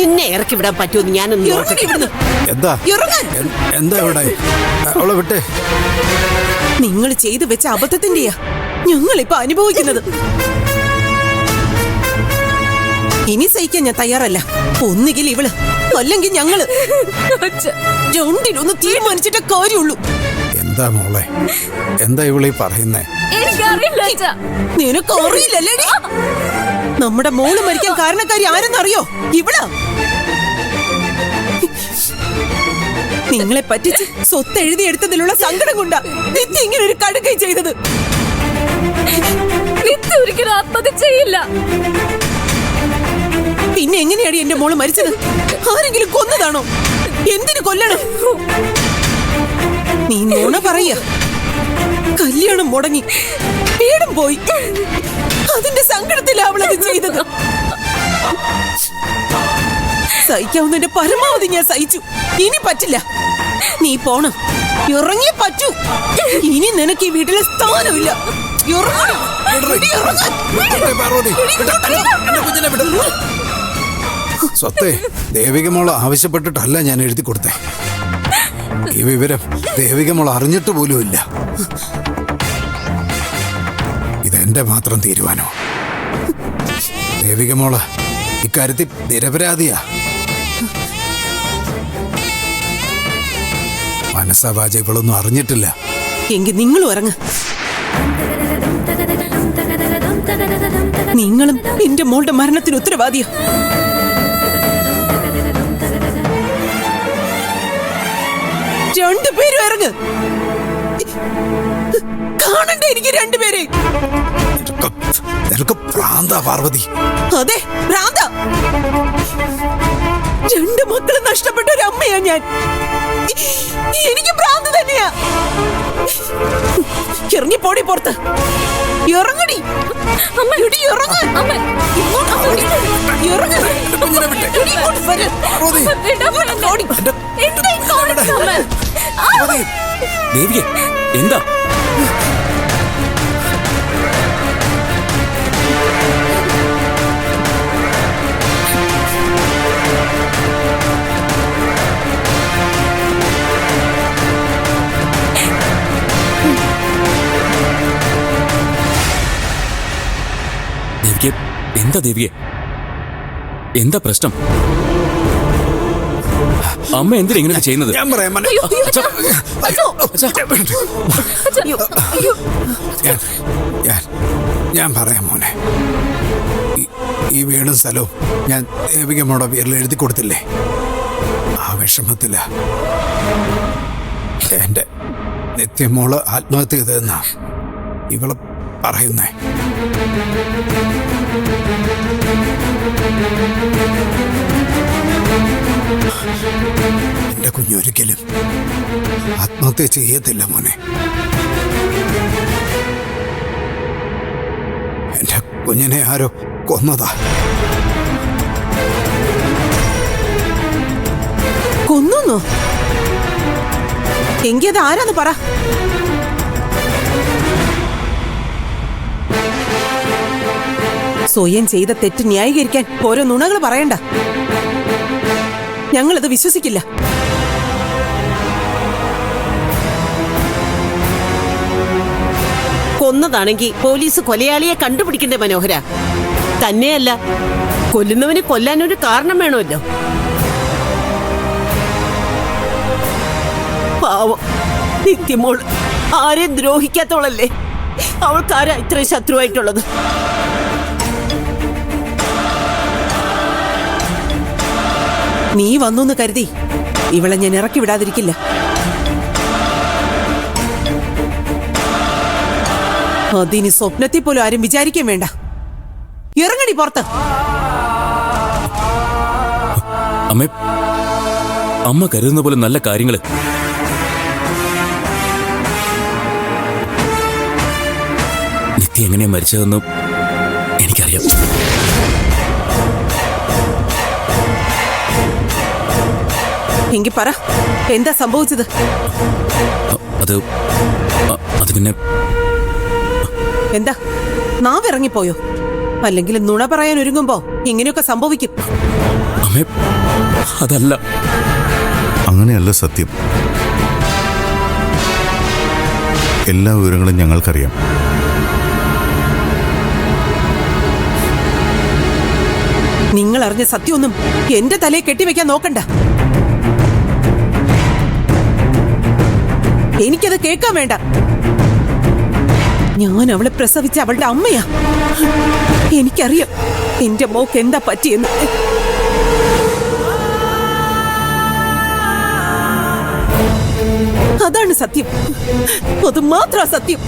നിന്നെ ഇറക്കി വിടാൻ പറ്റുമെന്ന് ഞാനൊന്ന് നോക്കട്ടെ. എന്താ എന്താ ഇവിടെ അവളെ വിട്ടേ. നിങ്ങൾ ചെയ്തു വെച്ച അബദ്ധത്തിന്റെയാ ഞങ്ങളിപ്പോ അനുഭവിക്കുന്നത്. ഇനി സഹിക്കാൻ ഞാൻ തയ്യാറല്ല. ഒന്നുകിൽ ഇവള് അല്ലെങ്കിൽ ഞങ്ങള്. രണ്ടിലൊന്ന് തീരുമാനിച്ചിട്ടേ കാര്യമുള്ളൂ. എന്താ മോളെ, എന്താ ഇവളീ പറയുന്നേ? നിനക്ക് അറിയില്ലല്ലേ? നമ്മുടെ മോള് മരിക്കാൻ കാരണക്കാരി ആരെന്നറിയോ? ഇവളാ. നിങ്ങളെ പറ്റിച്ച് സ്വത്ത് എഴുതിയെടുത്തതിലുള്ള സങ്കടം കൊണ്ടാ നിത്യ ഇങ്ങനെ ഒരു കടുകൈ ചെയ്തത്. ഒരിക്കലും ആത്മഹത്യ ചെയ്യില്ല. പിന്നെ എങ്ങനെയാണ് എന്റെ മോള് മരിച്ചത്? ആരെങ്കിലും കൊന്നതാണോ? എന്തിനു കൊല്ലണം? നീ നോണ പറയ. കല്യാണം മുടങ്ങി, വീടും പോയി. അതിന്റെ സങ്കടത്തിലാ അവളത് ചെയ്തത്. സഹിക്കാവുന്നതിന്റെ പരമാവധി ഞാൻ സഹിച്ചു. ഇനി പറ്റില്ല. നീ പോണം, ഇറങ്ങിയേ പറ്റൂ. ഇനി നിനക്ക് ഈ വീട്ടിലെ സ്ഥാനമില്ല. സ്വത്തേ, ദേവിക മോള് ആവശ്യപ്പെട്ടിട്ടല്ല ഞാൻ എഴുതി കൊടുത്തേ. ഈ വിവരം ദേവിക മോൾ അറിഞ്ഞിട്ട് പോലുമില്ല. ഇതെന്റെ മാത്രം തീരുമാനോ? ദേവിക മോള് ഇക്കാര്യത്തിൽ നിരപരാധിയാ. മനസ്സാവാച ഇവളൊന്നും അറിഞ്ഞിട്ടില്ല. എങ്കിൽ നിങ്ങളും ഇറങ്ങ. നിങ്ങളും എന്റെ മോളുടെ മരണത്തിന് ഉത്തരവാദിയാ. രണ്ടുപേരും ഇറങ്ങ്. കാണണ്ടേ എനിക്ക് രണ്ടുപേരെ? ഭ്രാന്താ പാർവതി. അതെ, ഭ്രാന്ത. രണ്ട് മക്കളെ നഷ്ടപ്പെട്ട ഒരു അമ്മയാ ഞാൻ. എനിക്ക് ഭ്രാന്ത് തന്നെയാ. ഇറങ്ങിപ്പോടി പുറത്ത്. ഇറങ്ങടി. എന്താ എന്താ ദേവിയെ, എന്താ പ്രശ്നം? അമ്മ എന്തിനാ ഇങ്ങനെ ചെയ്യുന്നത്? ഞാൻ പറയാം മോനെ. ഈ വീടും സ്ഥലവും ഞാൻ ദേവികമ്മയുടെ പേരിൽ എഴുതി കൊടുത്തില്ലേ? ആ വിഷമത്തില എന്റെ നിത്യമോള് ആത്മഹത്യ ചെയ്തതെന്നാ ഇവള് പറയുന്നേ. എന്റെ കുഞ്ഞൊരിക്കലും ആത്മഹത്യ ചെയ്യത്തില്ല മോനെ. എന്റെ കുഞ്ഞിനെ ആരോ കൊന്നതാ. കൊന്നു? എങ്കിൽ അത് ആരാന്ന് പറ. സ്വയം ചെയ്ത തെറ്റ് ന്യായീകരിക്കാൻ ഓരോ നുണകൾ പറയണ്ട. ഞങ്ങളത് വിശ്വസിക്കില്ല. കൊന്നതാണെങ്കിൽ പോലീസ് കൊലയാളിയെ കണ്ടുപിടിക്കണ്ടേ മനോഹര? തന്നെയല്ല, കൊല്ലുന്നവന് കൊല്ലാനൊരു കാരണം വേണമല്ലോ. പാവം നിത്യമോൾ ആരെയും ദ്രോഹിക്കാത്തോളല്ലേ. അവൾക്കാരാ ഇത്രയും ശത്രുവായിട്ടുള്ളത്? നീ വന്നു കരുതി ഇവളെ ഞാൻ ഇറക്കി വിടാതിരിക്കില്ല. അതിന് സ്വപ്നത്തിൽ പോലും ആരും വിചാരിക്കാൻ വേണ്ട. ഇറങ്ങടി പുറത്ത്. അമ്മ കരുതുന്ന പോലെ നല്ല കാര്യങ്ങള് നിത്യ എങ്ങനെയാ മരിച്ചതെന്ന് എനിക്കറിയാം. എങ്കിൽ പറ, എന്താ സംഭവിച്ചത്? അത് പിന്നെ എന്താ നാവിറങ്ങിപ്പോയോ? അല്ലെങ്കിൽ നുണ പറയാൻ ഒരുങ്ങുമ്പോ ഇങ്ങനെയൊക്കെ സംഭവിക്കും. അമ്മേ, അതല്ല. അങ്ങനെയല്ല സത്യം. എല്ലാ വിവരങ്ങളും ഞങ്ങൾക്കറിയാം. നിങ്ങൾ അറിഞ്ഞ സത്യമൊന്നും എന്റെ തലയെ കെട്ടിവെക്കാൻ നോക്കണ്ട. എനിക്കത് കേൾക്കാൻ വേണ്ട. ഞാൻ അവളെ പ്രസവിച്ച അവളുടെ അമ്മയാ. എനിക്കറിയാം എന്റെ മോക്ക് എന്താ പറ്റിയെന്ന്. അതാണ് സത്യം. അത് മാത്രം സത്യം.